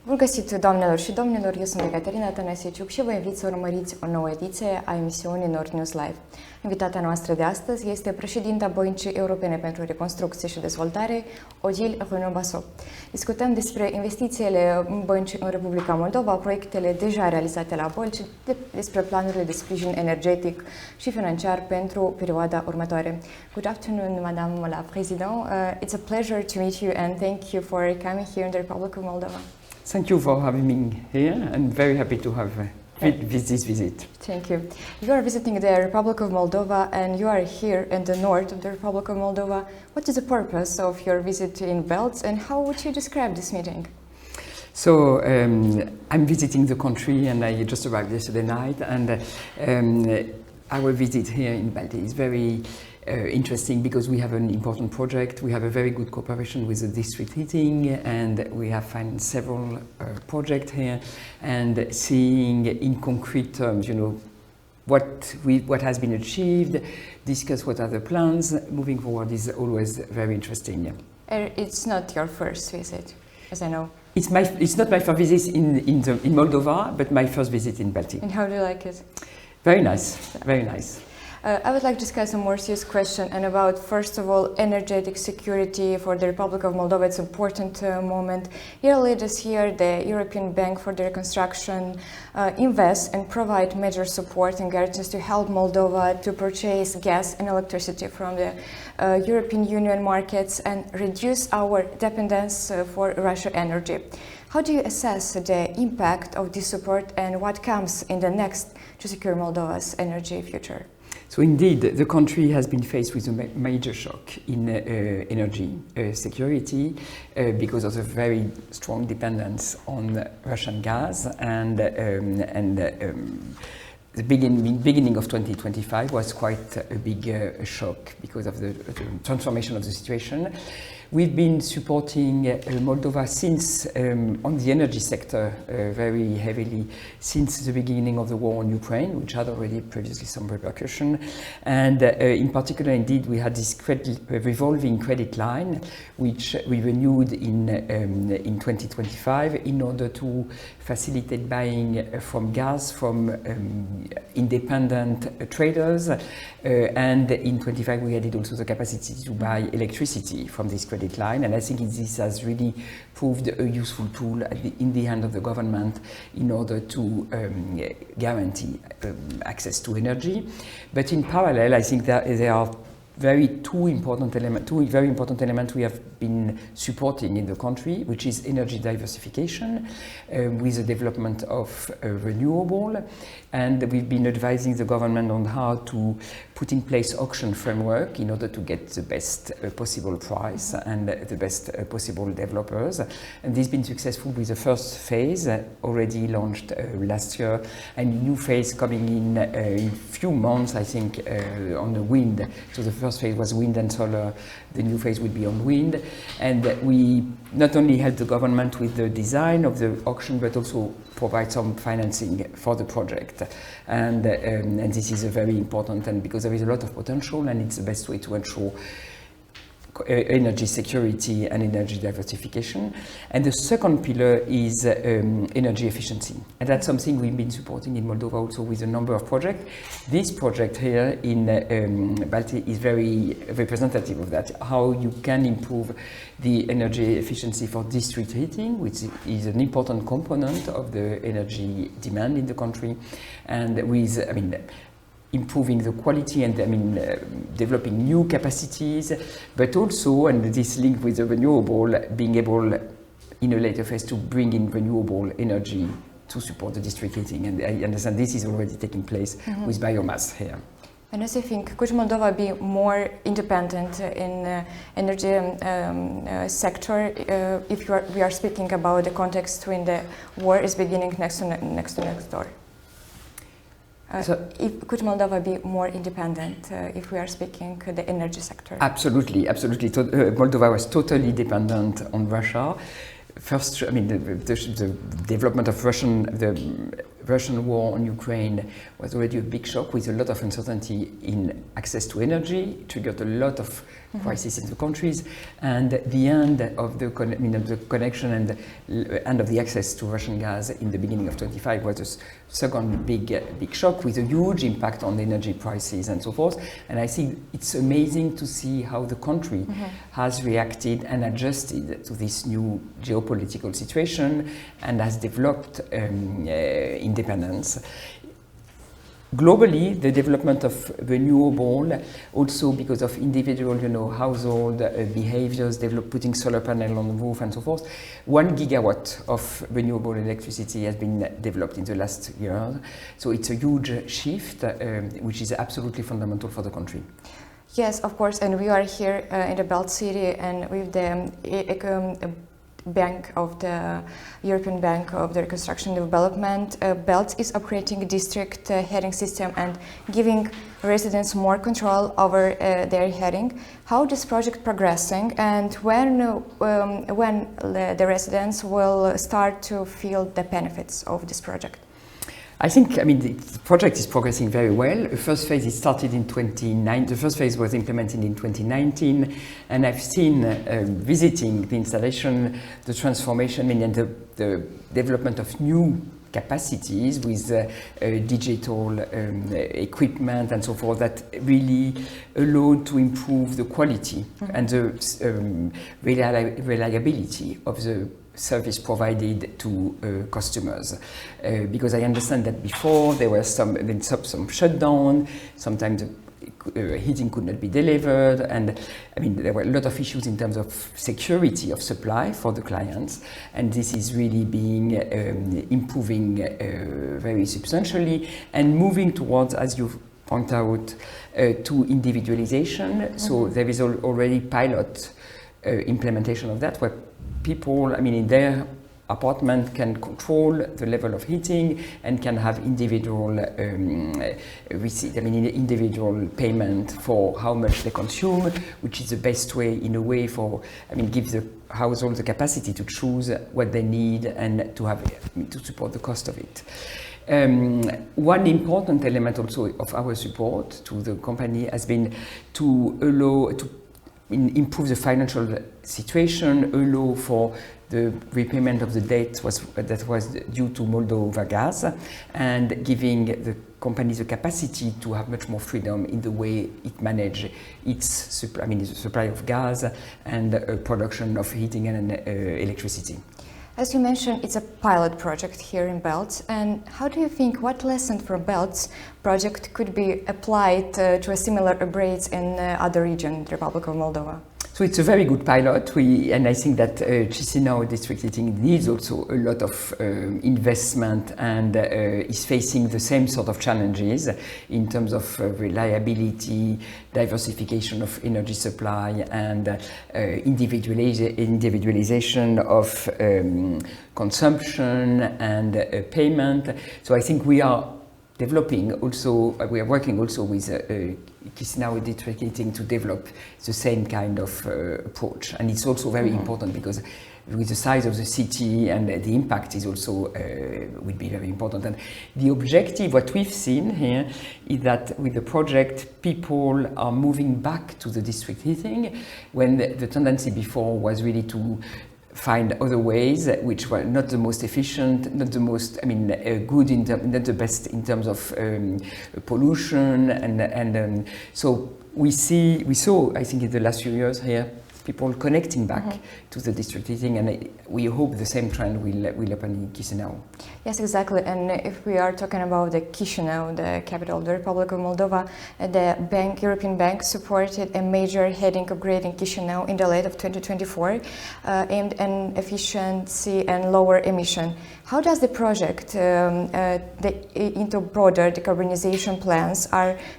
Bun găsit, doamnelor și domnilor, eu sunt Caterina Tănăseciuc și vă invit să urmăriți o nouă ediție a emisiunii NordNews Live. Invitata noastră de astăzi este Președinta Băncii Europene pentru Reconstrucție și Dezvoltare, Odile Renaud-Basso. Discutăm despre investițiile băncii în Republica Moldova, proiectele deja realizate la Bălți, despre planurile de sprijin energetic și financiar pentru perioada următoare. Good afternoon, Madame la Présidente. It's a pleasure to meet you and thank you for coming here in the Republic of Moldova. Thank you for having me here, and very happy to have this visit. Thank you. You are visiting the Republic of Moldova and you are here in the north of the Republic of Moldova. What is the purpose of your visit in Bălți and how would you describe this meeting? So I'm visiting the country and I just arrived yesterday night, and our visit here in Bălți is very interesting because we have an important project. We have a very good cooperation with the district heating, and we have financed several projects here, and seeing in concrete terms, what has been achieved, discuss what are the plans moving forward is always very interesting. It's not your first visit, as I know. It's not my first visit in Moldova, but my first visit in Bălți. And how do you like it? Very nice, very nice. I would like to discuss a more serious question and about, first of all, energetic security for the Republic of Moldova. It's an important moment. Earlier this year, the European Bank for the Reconstruction invests and provide major support and guarantees to help Moldova to purchase gas and electricity from the European Union markets and reduce our dependence for Russian energy. How do you assess the impact of this support and what comes in the next to secure Moldova's energy future? So indeed, the country has been faced with a major shock in energy security because of the very strong dependence on Russian gas, and the beginning of 2025 was quite a big shock because of the transformation of the situation. We've been supporting Moldova since on the energy sector very heavily since the beginning of the war in Ukraine, which had already previously some repercussion. And in particular, indeed, we had this revolving credit line, which we renewed in 2025 in order to facilitate buying from gas from independent traders. And in 25, we added also the capacity to buy electricity from this credit line, and I think this has really proved a useful tool in the hand of the government in order to guarantee access to energy. But in parallel, I think that there are two very important elements we have been supporting in the country, which is energy diversification with the development of renewable, and we've been advising the government on how to put in place auction framework in order to get the best possible price and the best possible developers. And this has been successful with the first phase already launched last year, and a new phase coming in a few months, I think, on the wind. So the first phase was wind and solar. The new phase will be on wind. And we not only help the government with the design of the auction, but also provide some financing for the project. And this is a very important, and because there is a lot of potential, and it's the best way to ensure energy security and energy diversification. And the second pillar is energy efficiency, and that's something we've been supporting in Moldova also with a number of projects. This project here in Bălți is very representative of that, how you can improve the energy efficiency for district heating, which is an important component of the energy demand in the country, and with, improving the quality and developing new capacities, but also, and this link with the renewable, being able in a later phase to bring in renewable energy to support the district heating. And I understand this is already taking place with biomass here. And as you think, could Moldova be more independent in energy sector if we are speaking about the context when the war is beginning next door? Could Moldova be more independent if we are speaking the energy sector? Absolutely. Moldova was totally dependent on Russia. First, the development of the Russian war on Ukraine was already a big shock with a lot of uncertainty in access to energy. It triggered a lot of crisis in the countries, and the end of the connection and end of the access to Russian gas in the beginning of 25 was a second big shock with a huge impact on energy prices and so forth. And I think it's amazing to see how the country has reacted and adjusted to this new geopolitical situation and has developed independence. Globally, the development of renewable, also because of individual, household behaviors, putting solar panel on the roof and so forth, 1 gigawatt of renewable electricity has been developed in the last year. So it's a huge shift, which is absolutely fundamental for the country. Yes, of course, and we are here in the Belt city and with the Bank of the European Bank of the Reconstruction and Development. Belt is operating a district heating system and giving residents more control over their heating. How is this project progressing, and when the residents will start to feel the benefits of this project? I think, the project is progressing very well. The first phase, it started in 2019. The first phase was implemented in 2019, and I've seen, visiting the installation, the transformation and the development of new capacities with digital equipment and so forth that really allowed to improve the quality and the reliability of the service provided to customers, because I understand that before there was some shutdown, sometimes heating could not be delivered, and there were a lot of issues in terms of security of supply for the clients, and this is really being improving very substantially and moving towards, as you point out, to individualization. So there is already pilot implementation of that, where people, in their apartment can control the level of heating and can have individual receipt, individual payment for how much they consume, which is the best way, in a way, for, give the household the capacity to choose what they need and to have to support the cost of it. One important element also of our support to the company has been to allow to improve the financial situation, allow for the repayment of the debt that was due to Moldova gas, and giving the company the capacity to have much more freedom in the way it manages its supply, the supply of gas and production of heating and electricity. As you mentioned, it's a pilot project here in Bălți, and how do you think what lesson from Bălți project could be applied to a similar upgrades in other regions, the Republic of Moldova? So it's a very good pilot, and I think that Chisinau district heating needs also a lot of investment and is facing the same sort of challenges in terms of reliability, diversification of energy supply, and individualization of consumption and payment. So I think we are developing also, we are working also with Chisinau district heating to develop the same kind of approach, and it's also very important because with the size of the city and the impact is also will be very important. And the objective, what we've seen here, is that with the project, people are moving back to the district heating, when the tendency before was really to find other ways which were not the most efficient, not the most, good, not the best in terms of pollution, and so we saw, I think, in the last few years here, people connecting back to the district heating, and we hope the same trend will happen in Chisinau. Yes, exactly. And if we are talking about the Chisinau, the capital of the Republic of Moldova, the European Bank supported a major heating upgrade in Chisinau in the late of 2024, aimed at efficiency and lower emission. How does the project into broader decarbonization plans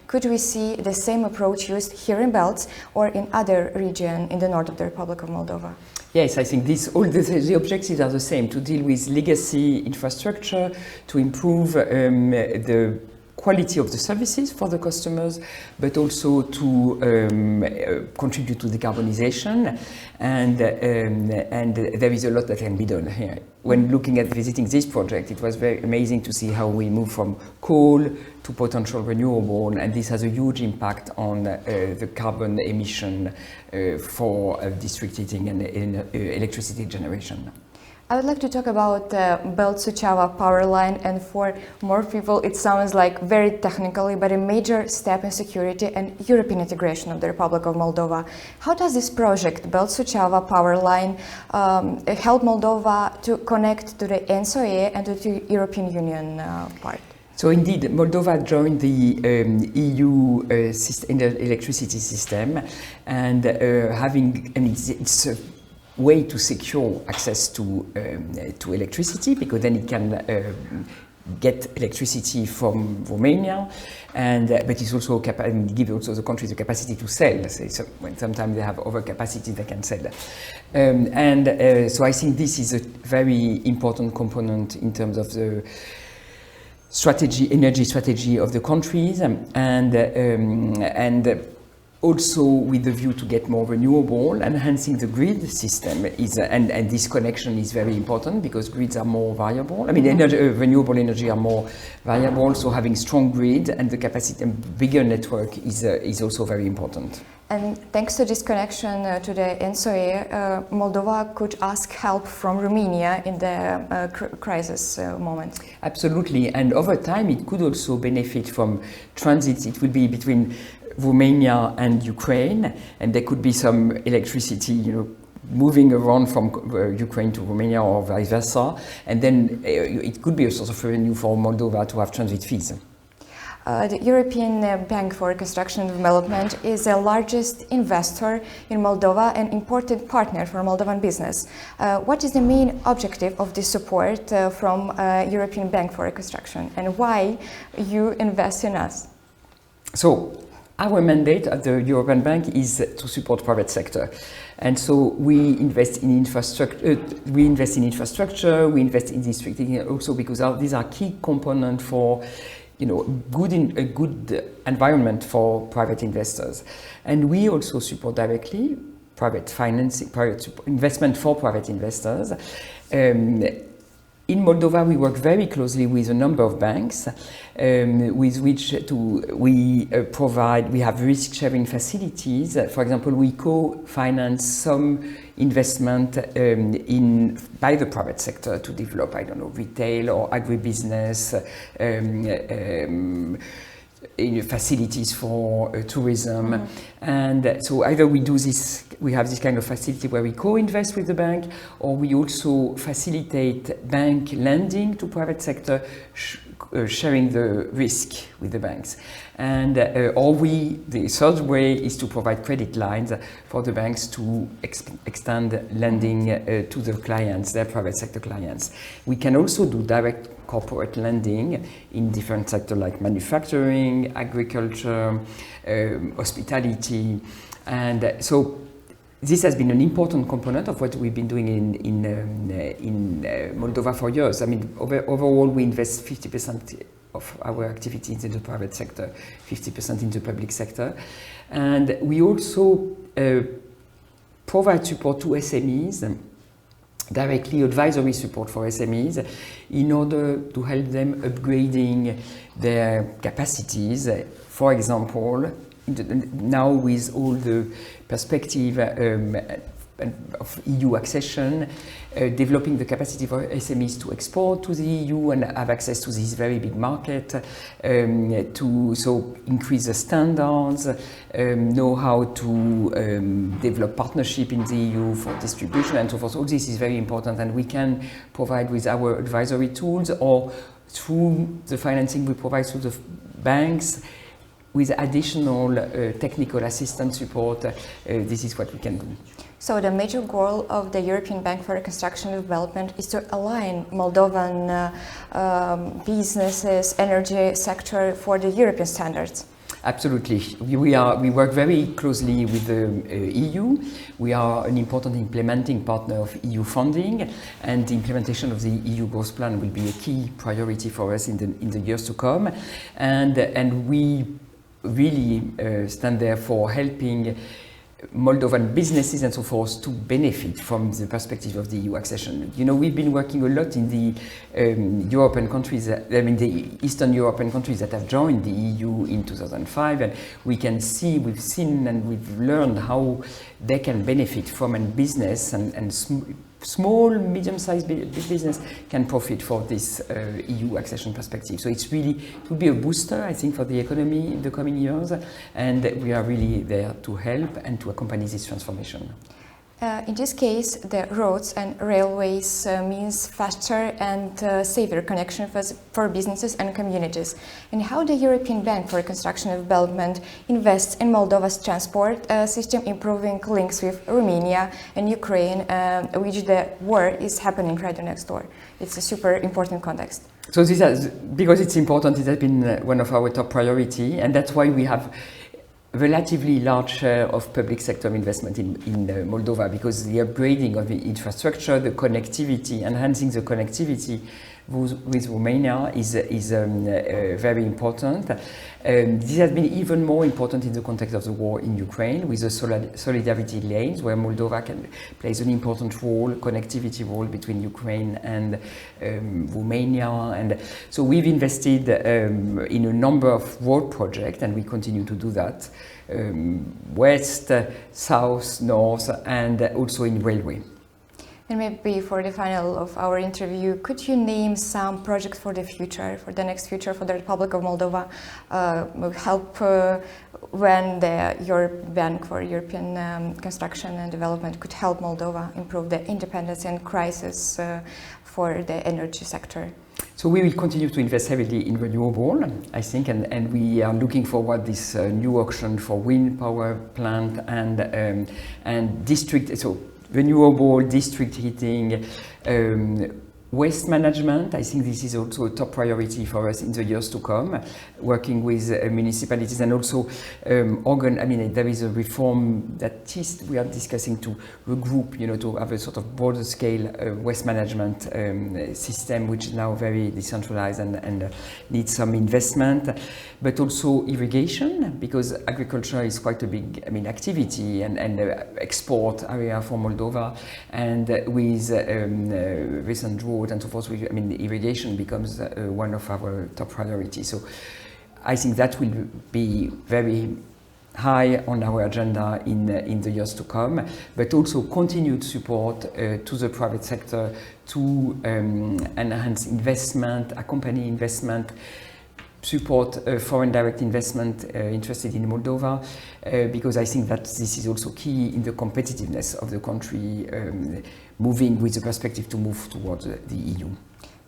could we see the same approach used here in Bălți or in other regions in the north of the Republic of Moldova? Yes, I think all the objectives are the same: to deal with legacy infrastructure, to improve the quality of the services for the customers, but also to contribute to decarbonization. And there is a lot that can be done here. When looking at visiting this project, it was very amazing to see how we move from coal to potential renewable, and this has a huge impact on the carbon emission for district heating and electricity generation. I would like to talk about Bălți power line, and for more people it sounds like very technically, but a major step in security and European integration of the Republic of Moldova. How does this project, Bălți power line, help Moldova to connect to the NSOE and to the European Union part? So indeed, Moldova joined the EU electricity system, and it's a way to secure access to electricity, because then it can get electricity from Romania, but it's also give also the country the capacity to sell. So when sometimes they have overcapacity, they can sell. So I think this is a very important component in terms of the energy strategy of the countries, and also with the view to get more renewable. Enhancing the grid system and this connection is very important, because grids are more variable. I mean, renewable energy are more variable, so having strong grid and the capacity and bigger network is also very important. And thanks to this connection to the NSOE, Moldova could ask help from Romania in the crisis moment. Absolutely, and over time it could also benefit from transits. It would be between Romania and Ukraine, and there could be some electricity, moving around from Ukraine to Romania or vice versa, and then it could be a source of revenue for Moldova to have transit fees. The European Bank for Reconstruction and Development is the largest investor in Moldova and important partner for Moldovan business. What is the main objective of this support from European Bank for Reconstruction, and why you invest in us? So, our mandate at the European Bank is to support private sector, and so we invest in infrastructure. We invest in district heating also, because these are key components for a good environment for private investors, and we also support directly private financing, private investment for private investors. In Moldova, we work very closely with a number of banks, with which we have risk-sharing facilities. For example, we co-finance some investment by the private sector to develop, retail or agribusiness, facilities for tourism. And so either we do this, we have this kind of facility where we co-invest with the bank, or we also facilitate bank lending to private sector, sharing the risk with the banks. And the third way is to provide credit lines for the banks to extend lending to the clients, their private sector clients. We can also do direct corporate lending in different sectors like manufacturing, agriculture, hospitality, and so this has been an important component of what we've been doing in Moldova for years. I mean, overall we invest 50% of our activities in the private sector, 50% in the public sector, and we also provide support to SMEs, directly advisory support for SMEs, in order to help them upgrading their capacities. For example, now with all the perspective of EU accession, developing the capacity for SMEs to export to the EU and have access to this very big market, to increase the standards, know how to develop partnership in the EU for distribution and so forth. All this is very important, and we can provide with our advisory tools or through the financing we provide through the banks with additional technical assistance support. This is what we can do. So the major goal of the European Bank for Reconstruction and Development is to align Moldovan businesses, energy sector for the European standards. Absolutely. We work very closely with the EU. We are an important implementing partner of EU funding, and the implementation of the EU growth plan will be a key priority for us in the years to come. And we really stand there for helping Moldovan businesses and so forth to benefit from the perspective of the EU accession. You know, we've been working a lot in the European countries, the Eastern European countries that have joined the EU in 2005, and we've seen and we've learned how they can benefit from a business and small, medium-sized business can profit from this EU accession perspective. So it will be a booster, I think, for the economy in the coming years, and we are really there to help and to accompany this transformation. In this case, the roads and railways means faster and safer connection for businesses and communities. And how the European Bank for Reconstruction and Development invests in Moldova's transport system, improving links with Romania and Ukraine, which the war is happening right next door. It's a super important context. So because it's important, it has been one of our top priority, and that's why we have relatively large share of public sector investment in Moldova, because the upgrading of the infrastructure, the connectivity, enhancing the connectivity with Romania is very important. This has been even more important in the context of the war in Ukraine, with the solidarity lanes, where Moldova plays an important role, connectivity role between Ukraine and Romania. And so we've invested in a number of road projects, and we continue to do that, west, south, north, and also in railway. And maybe for the final of our interview, could you name some projects for the future, for the next future for the Republic of Moldova, help when your Bank for European Construction and Development could help Moldova improve the independence and crisis for the energy sector? So we will continue to invest heavily in renewable, I think, and we are looking forward this new auction for wind power plant and district. So renewable, district heating, waste management. I think this is also a top priority for us in the years to come, working with municipalities and also there is a reform that we are discussing to regroup, to have a sort of broader scale waste management system, which is now very decentralized and needs some investment, but also irrigation, because agriculture is quite a big activity and export area for Moldova, and with recent drought and so forth, irrigation becomes one of our top priorities. So I think that will be very high on our agenda in the years to come, but also continued support to the private sector to enhance investment, accompany investment, support foreign direct investment interested in Moldova, because I think that this is also key in the competitiveness of the country, moving with the perspective to move towards the EU.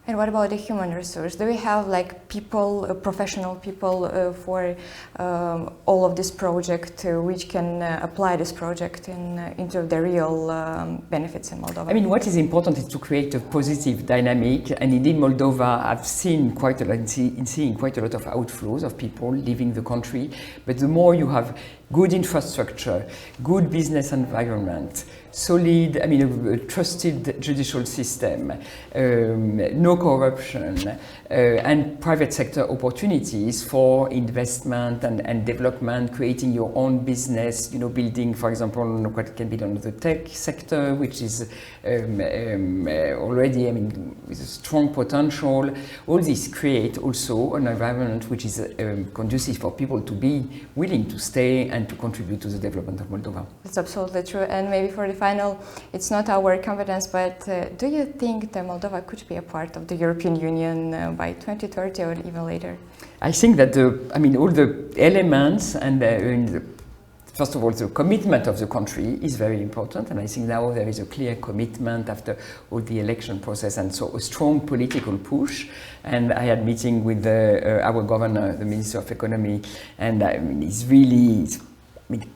And what about the human resource? Do we have people, professional people for all of this project, which can apply this project into the real benefits in Moldova? What is important is to create a positive dynamic, and indeed Moldova, I've seen quite a lot of outflows of people leaving the country, but the more you have good infrastructure, good business environment, solid, a trusted judicial system, no corruption, and private sector opportunities for investment and development, creating your own business, building, for example, what can be done in the tech sector, which is already, with a strong potential. All this create also an environment which is conducive for people to be willing to stay and to contribute to the development of Moldova. That's absolutely true. And maybe for the final, it's not our competence, but do you think that Moldova could be a part of the European Union by 2030 or even later? I think that all the elements and first of all, the commitment of the country is very important, and I think now there is a clear commitment after all the election process, and so a strong political push. And I had a meeting with our governor, the Minister of Economy, and he's really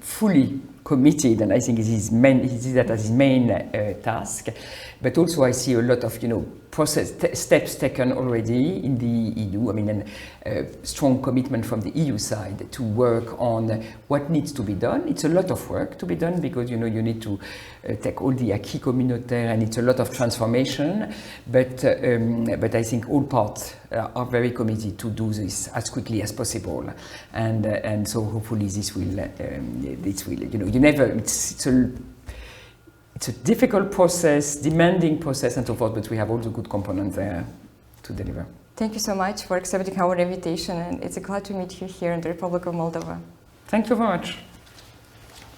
fully committed, and I think he sees that as his main task. But also I see a lot of steps taken already in the EU. I mean, and strong commitment from the EU side to work on what needs to be done. It's a lot of work to be done because you need to take all the acquis communautaire, and it's a lot of transformation. But I think all parts are very committed to do this as quickly as possible, and so hopefully this will it's a difficult process, demanding process, and so forth. But we have all the good components there to deliver. Thank you so much for accepting our invitation, and it's a glad to meet you here in the Republic of Moldova. Thank you very much.